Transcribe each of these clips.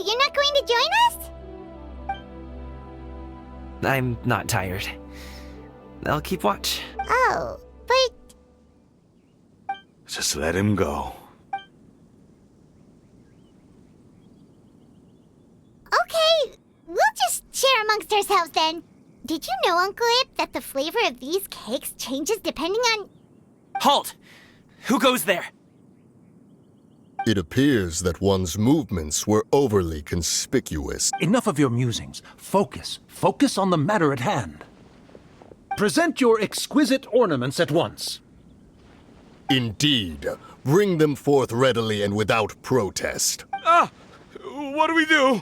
you're not going to join us? I'm not tired. I'll keep watch. Oh, but... Just let him go. Okay, we'll just share amongst ourselves then. Did you know, Uncle Ip, that the flavor of these cakes changes depending on... Halt! Who goes there? It appears that one's movements were overly conspicuous. Enough of your musings. Focus. Focus on the matter at hand. Present your exquisite ornaments at once. Indeed. Bring them forth readily and without protest. Ah! What do we do?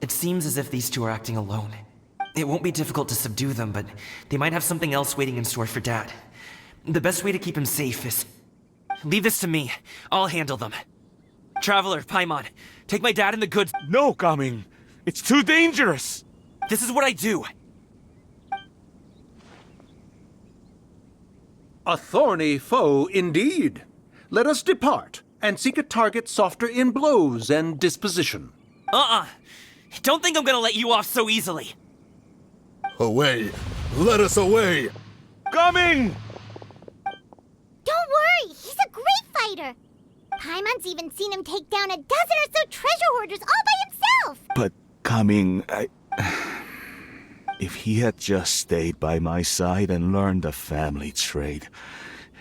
It seems as if these two are acting alone. It won't be difficult to subdue them, but they might have something else waiting in store for Dad. The best way to keep him safe is... Leave this to me. I'll handle them. Traveler, Paimon, take my dad and the goods. No, Gaming. It's too dangerous. This is what I do. A thorny foe indeed. Let us depart and seek a target softer in blows and disposition. Don't think I'm gonna let you off so easily. Away! Let us away! Coming! Don't worry, he's a great fighter. Paimon's even seen him take down a dozen or so treasure hoarders all by himself. But Coming, if he had just stayed by my side and learned the family trade,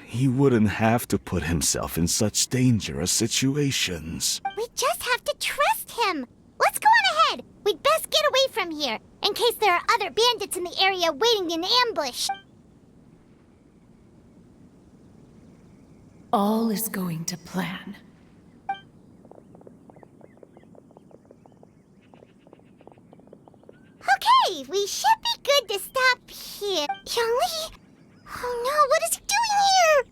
he wouldn't have to put himself in such dangerous situations. We just have to trust him. Let's go on ahead. We'd best get away from here, in case there are other bandits in the area waiting in ambush. All is going to plan. Okay, we should be good to stop here. Zhongli? Oh no, what is he doing here?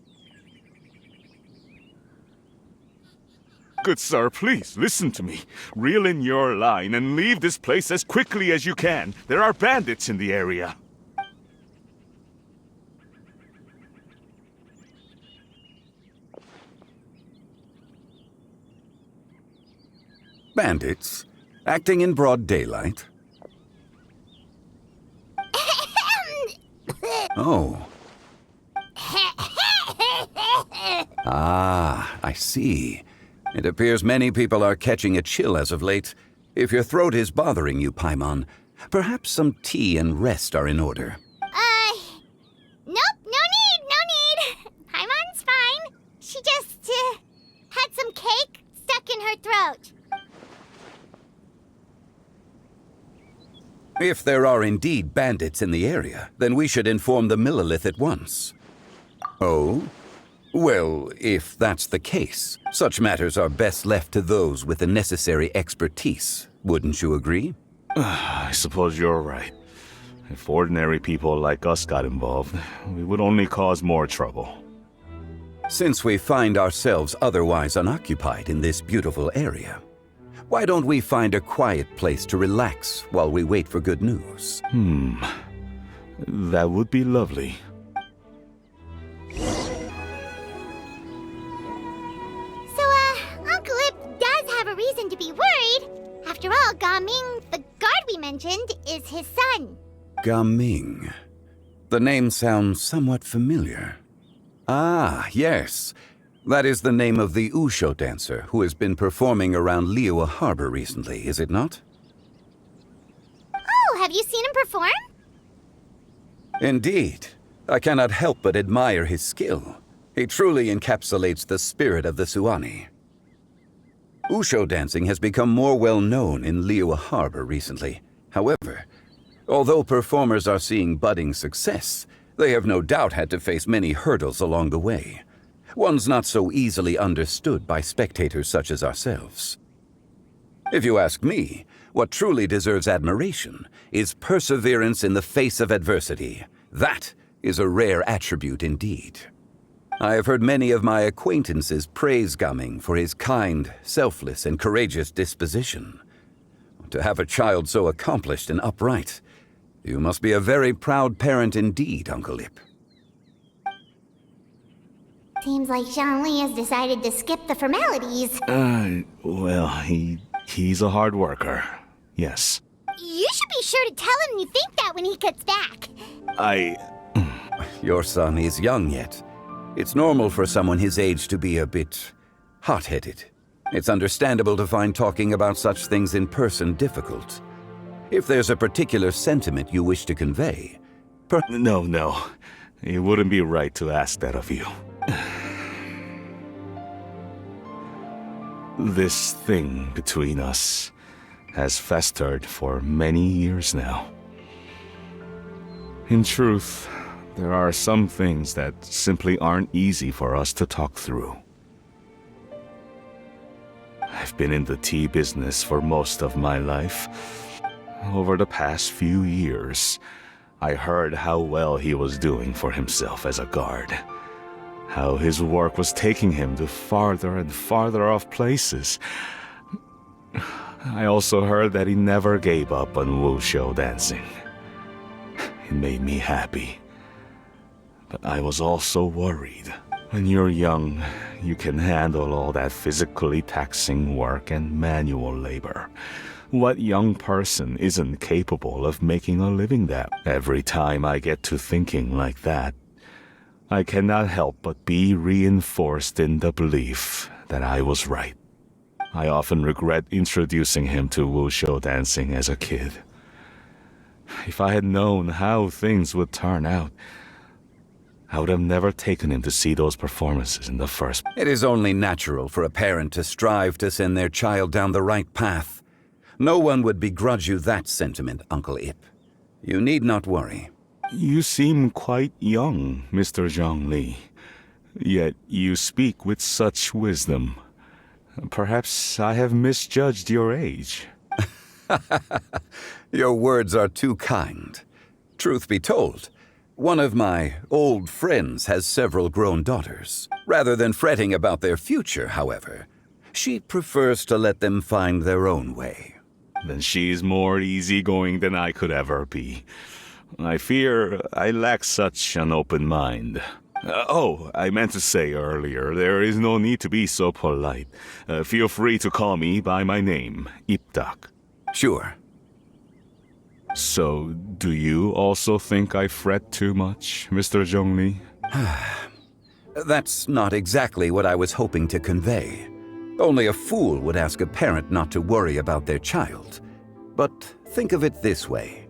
Good sir, please, listen to me. Reel in your line and leave this place as quickly as you can. There are bandits in the area. Bandits? Acting in broad daylight? Oh. Ah, I see. It appears many people are catching a chill as of late. If your throat is bothering you, Paimon, perhaps some tea and rest are in order. Nope, no need. Paimon's fine. She just, had some cake stuck in her throat. If there are indeed bandits in the area, then we should inform the Millelith at once. Oh? Well, if that's the case, such matters are best left to those with the necessary expertise. Wouldn't you agree? I suppose you're right. If ordinary people like us got involved, we would only cause more trouble. Since we find ourselves otherwise unoccupied in this beautiful area, why don't we find a quiet place to relax while we wait for good news? That would be lovely. Uncle Ip does have a reason to be worried. After all, Gaming, the guard we mentioned, is his son. Gaming. The name sounds somewhat familiar. Ah, yes. That is the name of the Wushu dancer who has been performing around Liyue Harbor recently, is it not? Oh, have you seen him perform? Indeed. I cannot help but admire his skill. He truly encapsulates the spirit of the Suani. Wushu dancing has become more well known in Liyue Harbor recently. However, although performers are seeing budding success, they have no doubt had to face many hurdles along the way. One's not so easily understood by spectators such as ourselves. If you ask me, what truly deserves admiration is perseverance in the face of adversity. That is a rare attribute indeed. I have heard many of my acquaintances praise Gaming for his kind, selfless, and courageous disposition. To have a child so accomplished and upright, you must be a very proud parent indeed, Uncle Ip. Seems like Zhongli has decided to skip the formalities. Well, he's a hard worker. Yes. You should be sure to tell him you think that when he gets back. Your son is young yet. It's normal for someone his age to be a bit hot-headed. It's understandable to find talking about such things in person difficult. If there's a particular sentiment you wish to convey, No. It wouldn't be right to ask that of you. This thing between us has festered for many years now. In truth, there are some things that simply aren't easy for us to talk through. I've been in the tea business for most of my life. Over the past few years, I heard how well he was doing for himself as a guard. How his work was taking him to farther and farther off places. I also heard that he never gave up on wushou dancing. It made me happy. But I was also worried. When you're young, you can handle all that physically taxing work and manual labor. What young person isn't capable of making a living that? Every time I get to thinking like that, I cannot help but be reinforced in the belief that I was right. I often regret introducing him to wushou dancing as a kid. If I had known how things would turn out, I would have never taken him to see those performances in the first place. it is only natural for a parent to strive to send their child down the right path. No one would begrudge you that sentiment, Uncle Ip. You need not worry. You seem quite young, Mr. Zhongli. Yet you speak with such wisdom. Perhaps I have misjudged your age. Your words are too kind. Truth be told, one of my old friends has several grown daughters. Rather than fretting about their future, however, she prefers to let them find their own way. Then she's more easygoing than I could ever be. I fear I lack such an open mind. I meant to say earlier, there is no need to be so polite. Feel free to call me by my name, Ipdak. Sure. So, do you also think I fret too much, Mr. Zhongli? That's not exactly what I was hoping to convey. Only a fool would ask a parent not to worry about their child. But think of it this way.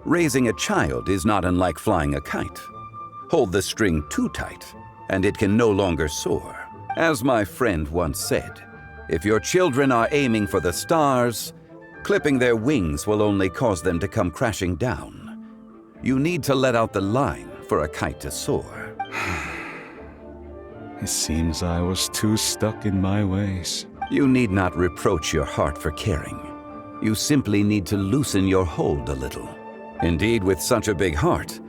Raising a child is not unlike flying a kite. Hold the string too tight, and it can no longer soar. As my friend once said, if your children are aiming for the stars, clipping their wings will only cause them to come crashing down. You need to let out the line for a kite to soar. It seems I was too stuck in my ways. You need not reproach your heart for caring. You simply need to loosen your hold a little. Indeed, with such a big heart,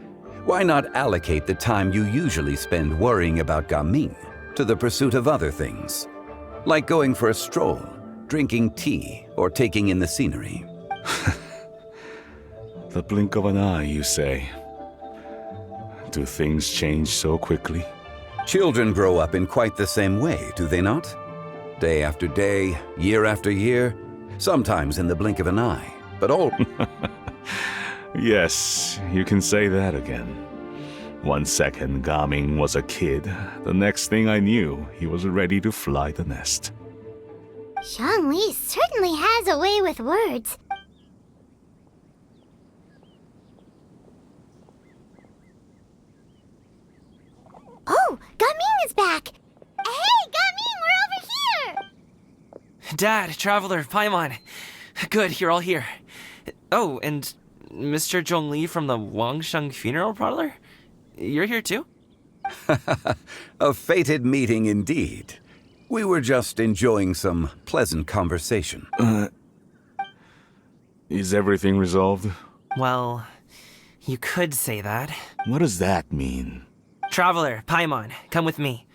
why not allocate the time you usually spend worrying about Gaming to the pursuit of other things, like going for a stroll, drinking tea, or taking in the scenery? The blink of an eye, you say. Do things change so quickly? Children grow up in quite the same way, do they not? Day after day, year after year, sometimes in the blink of an eye, but all... Yes, you can say that again. 1 second Gaming was a kid. The next thing I knew, he was ready to fly the nest. Zhongli certainly has a way with words. Oh, Gaming is back! Hey, Gaming, we're over here! Dad, Traveler, Paimon. Good, you're all here. Oh, and Mr. Zhongli from the Wangsheng Funeral Parlor? You're here too? A fated meeting indeed. We were just enjoying some pleasant conversation. Is everything resolved? Well, you could say that. What does that mean? Traveler, Paimon, come with me.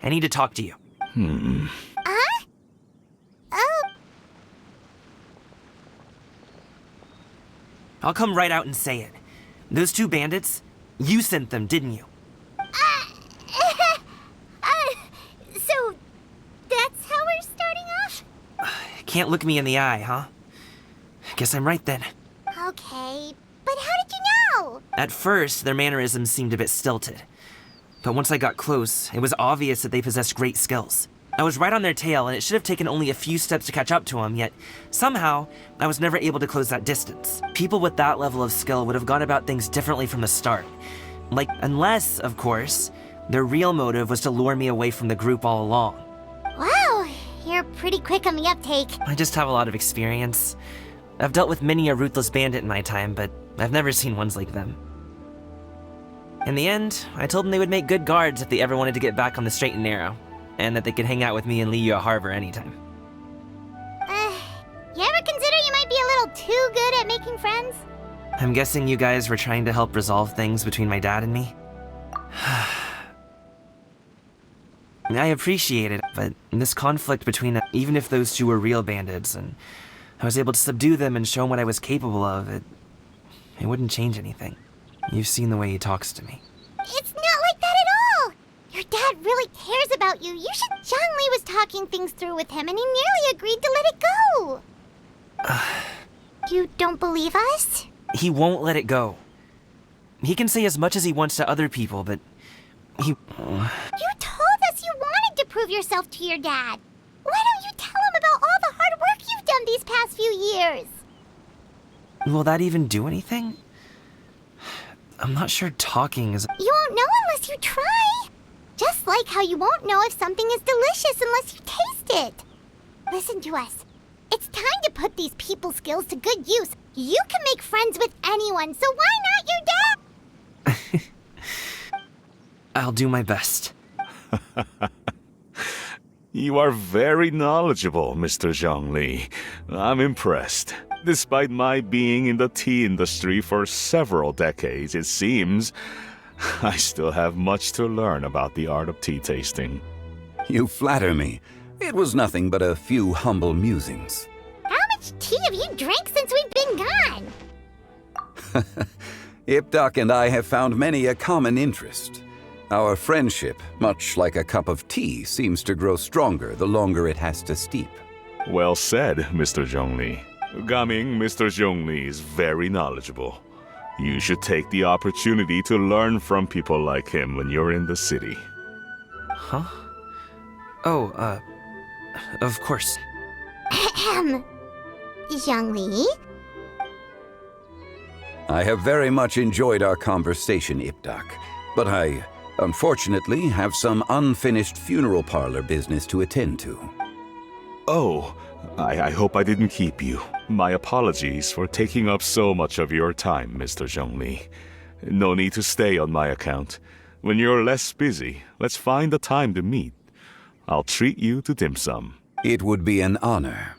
I need to talk to you. Huh? Oh, I'll come right out and say it. Those two bandits, you sent them, didn't you? can't look me in the eye, huh? Guess I'm right then. Okay, but how did you know? At first, their mannerisms seemed a bit stilted. But once I got close, it was obvious that they possessed great skills. I was right on their tail, and it should have taken only a few steps to catch up to them, yet somehow, I was never able to close that distance. People with that level of skill would have gone about things differently from the start. Like, unless, of course, their real motive was to lure me away from the group all along. Wow, you're pretty quick on the uptake. I just have a lot of experience. I've dealt with many a ruthless bandit in my time, but I've never seen ones like them. In the end, I told them they would make good guards if they ever wanted to get back on the straight and narrow, and that they could hang out with me in Liyue Harbor anytime. You ever consider you might be a little too good at making friends? I'm guessing you guys were trying to help resolve things between my dad and me? I appreciate it, but this conflict between even if those two were real bandits, and I was able to subdue them and show them what I was capable of, it wouldn't change anything. You've seen the way he talks to me. It's not like that at all! Your dad really cares about you. Zhongli was talking things through with him, and he nearly agreed to let it go. You don't believe us? He won't let it go. He can say as much as he wants to other people, but he... You told us you wanted to prove yourself to your dad. Why don't you tell him about all the hard work you've done these past few years? Will that even do anything? I'm not sure talking is... You won't know unless you try. Just like how you won't know if something is delicious unless you taste it. Listen to us. It's time to put these people skills to good use. You can make friends with anyone, so why not your dad? I'll do my best. You are very knowledgeable, Mr. Zhongli. I'm impressed. Despite my being in the tea industry for several decades, it seems I still have much to learn about the art of tea tasting. You flatter me. It was nothing but a few humble musings. How much tea have you drank since we've been gone? Ipdak and I have found many a common interest. Our friendship, much like a cup of tea, seems to grow stronger the longer it has to steep. Well said, Mr. Zhongli. Gaming, Mr. Zhongli is very knowledgeable. You should take the opportunity to learn from people like him when you're in the city. Huh? Oh, of course. Ahem. Zhongli? I have very much enjoyed our conversation, Ipdak, but I, unfortunately, have some unfinished funeral parlor business to attend to. Oh, I hope I didn't keep you. My apologies for taking up so much of your time, Mr. Zhongli. No need to stay on my account. When you're less busy, let's find a time to meet. I'll treat you to dim sum. It would be an honor.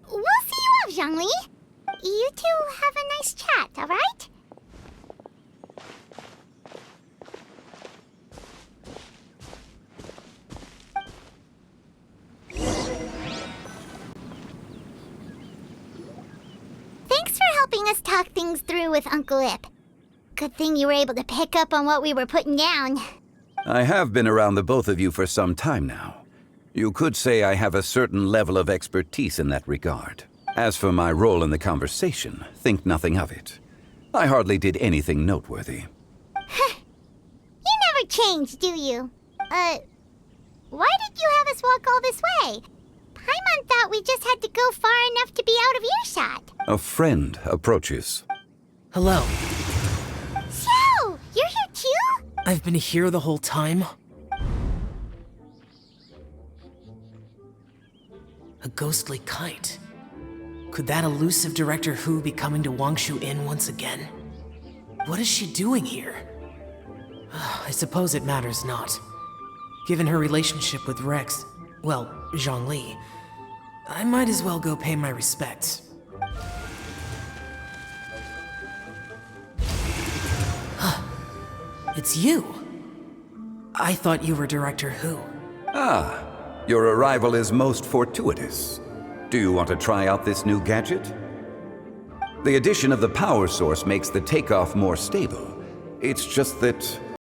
We'll see you off, Zhongli. You two have a nice chat, all right? Thanks for helping us talk things through with Uncle Ip. Good thing you were able to pick up on what we were putting down. I have been around the both of you for some time now. You could say I have a certain level of expertise in that regard. As for my role in the conversation, think nothing of it. I hardly did anything noteworthy. You never change, do you? Why did you have us walk all this way? Paimon thought we just had to go far enough to be out of earshot. A friend approaches. Hello. Xiao, you're here too? I've been here the whole time. A ghostly kite. Could that elusive Director Hu be coming to Wangshu Inn once again? What is she doing here? I suppose it matters not. Given her relationship with Rex, well, Zhongli, I might as well go pay my respects. It's you! I thought you were Director Hu. Ah, your arrival is most fortuitous. Do you want to try out this new gadget? The addition of the power source makes the takeoff more stable. It's just that